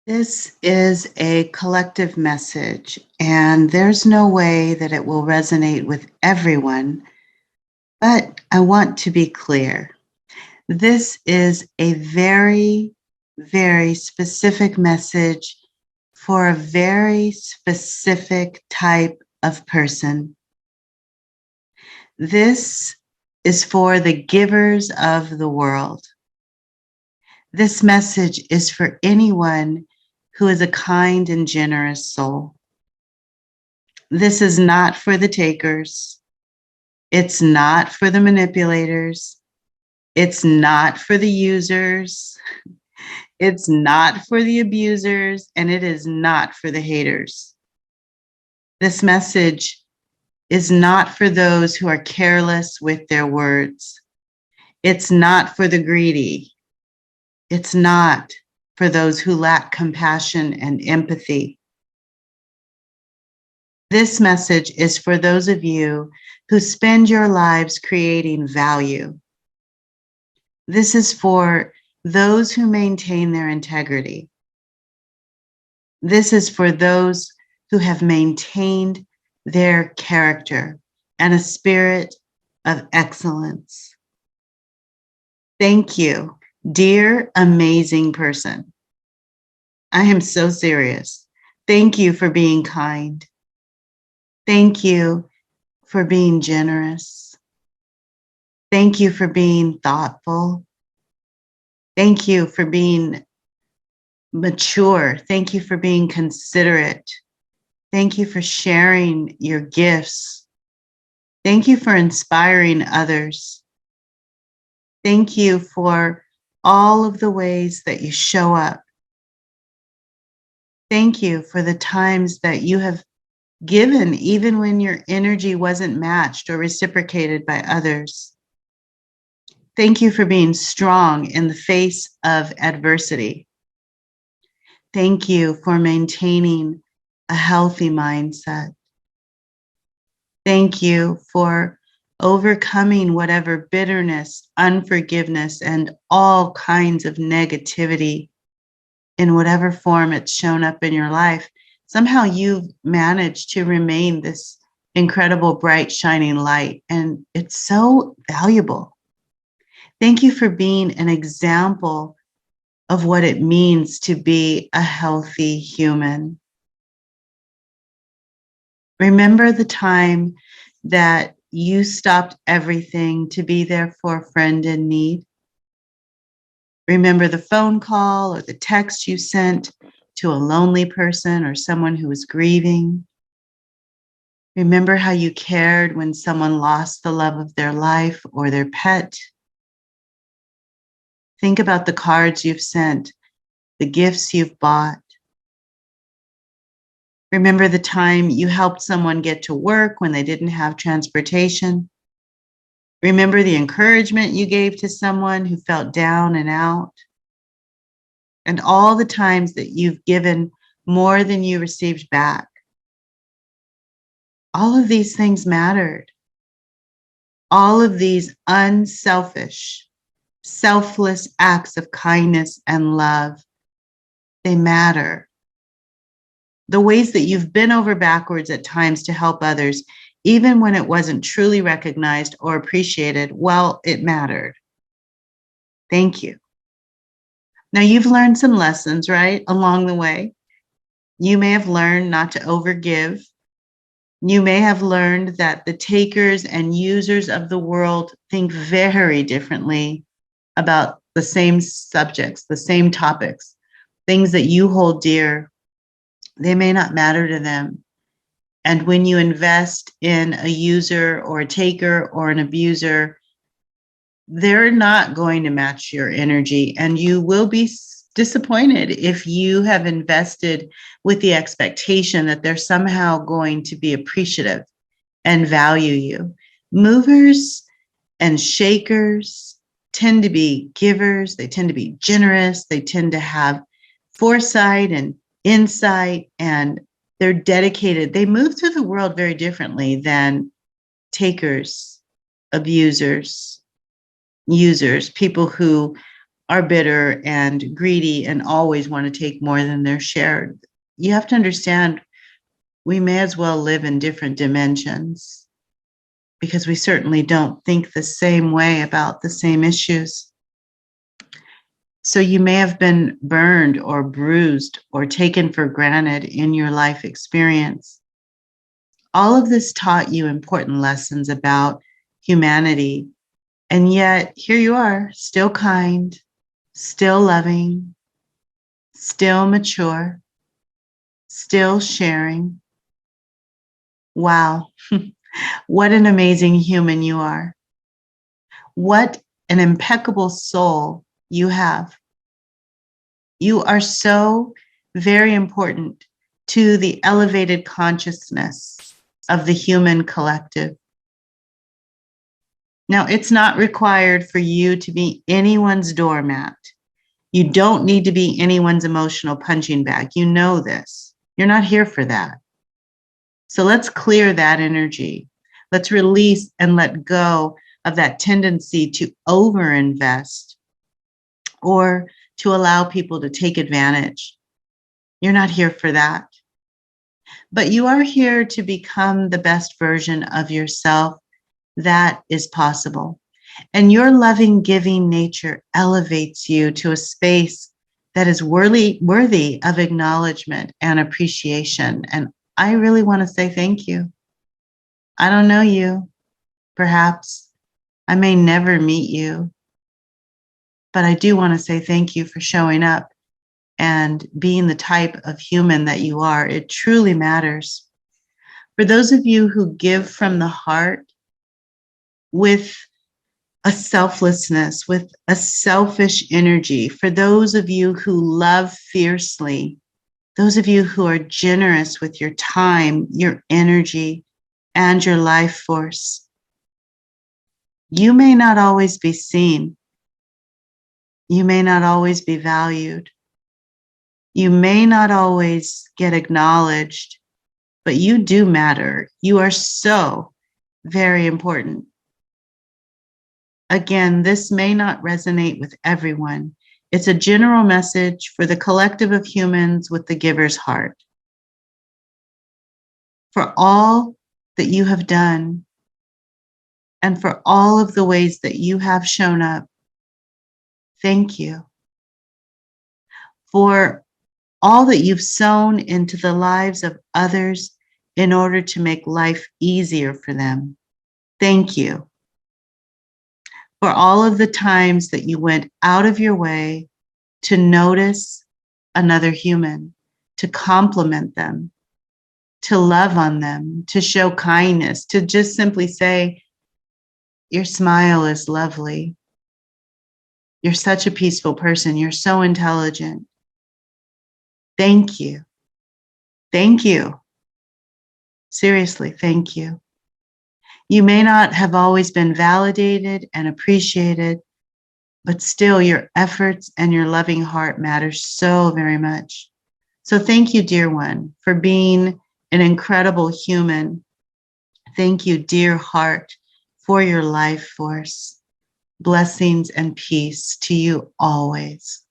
This is a collective message, and there's no way that it will resonate with everyone, but I want to be clear. This is a very, very specific message for a very specific type of person. This is for the givers of the world. This message is for anyone who is a kind and generous soul. This is not for the takers. It's not for the manipulators. It's not for the users. It's not for the abusers, and it is not for the haters. This message is not for those who are careless with their words. It's not for the greedy. It's not for those who lack compassion and empathy. This message is for those of you who spend your lives creating value. This is for those who maintain their integrity. This is for those who have maintained their character and a spirit of excellence. Thank you, dear amazing person. I am so serious. Thank you for being kind. Thank you for being generous. Thank you for being thoughtful. Thank you for being mature. Thank you for being considerate. Thank you for sharing your gifts. Thank you for inspiring others. Thank you for all of the ways that you show up. Thank you for the times that you have given, even when your energy wasn't matched or reciprocated by others. Thank you for being strong in the face of adversity. Thank you for maintaining a healthy mindset. Thank you for overcoming whatever bitterness, unforgiveness, and all kinds of negativity in whatever form it's shown up in your life. Somehow you've managed to remain this incredible, bright, shining light, and it's so valuable. Thank you for being an example of what it means to be a healthy human. Remember the time that you stopped everything to be there for a friend in need? Remember the phone call or the text you sent to a lonely person or someone who was grieving? Remember how you cared when someone lost the love of their life or their pet? Think about the cards you've sent, the gifts you've bought. Remember the time you helped someone get to work when they didn't have transportation? Remember the encouragement you gave to someone who felt down and out? And all the times that you've given more than you received back. All of these things mattered. All of these unselfish, selfless acts of kindness and love, they matter. The ways that you've been over backwards at times to help others, even when it wasn't truly recognized or appreciated, well, it mattered. Thank you. Now, you've learned some lessons, right, along the way. You may have learned not to overgive. You may have learned that the takers and users of the world think very differently about the same subjects, the same topics, things that you hold dear. They may not matter to them. And when you invest in a user or a taker or an abuser, they're not going to match your energy, and you will be disappointed if you have invested with the expectation that they're somehow going to be appreciative and value you. Movers and shakers tend to be givers. They tend to be generous. They tend to have foresight and insight, and they're dedicated. They move through the world very differently than takers, abusers, users, people who are bitter and greedy and always want to take more than they're shared. You have to understand we may as well live in different dimensions because we certainly don't think the same way about the same issues. So you may have been burned or bruised or taken for granted in your life experience. All of this taught you important lessons about humanity. And yet here you are, still kind, still loving, still mature, still sharing. Wow. What an amazing human you are. What an impeccable soul you have. You are so very important to the elevated consciousness of the human collective. Now, it's not required for you to be anyone's doormat. You don't need to be anyone's emotional punching bag. You know this. You're not here for that. So let's clear that energy. Let's release and let go of that tendency to overinvest or to allow people to take advantage. You're not here for that. But you are here to become the best version of yourself that is possible. And your loving, giving nature elevates you to a space that is worthy of acknowledgement and appreciation. And I really want to say thank you. I don't know you. Perhaps I may never meet you, but I do want to say thank you for showing up and being the type of human that you are. It truly matters. For those of you who give from the heart with a selflessness, with a selfish energy, for those of you who love fiercely, those of you who are generous with your time, your energy, and your life force, you may not always be seen. You may not always be valued. You may not always get acknowledged, but you do matter. You are so very important. Again, this may not resonate with everyone. It's a general message for the collective of humans with the giver's heart. For all that you have done and for all of the ways that you have shown up, thank you. For all that you've sown into the lives of others in order to make life easier for them, thank you. For all of the times that you went out of your way to notice another human, to compliment them, to love on them, to show kindness, to just simply say, your smile is lovely. You're such a peaceful person. You're so intelligent. Thank you. Thank you. Seriously, thank you. You may not have always been validated and appreciated, but still your efforts and your loving heart matter so very much. So thank you, dear one, for being an incredible human. Thank you, dear heart, for your life force. Blessings and peace to you always.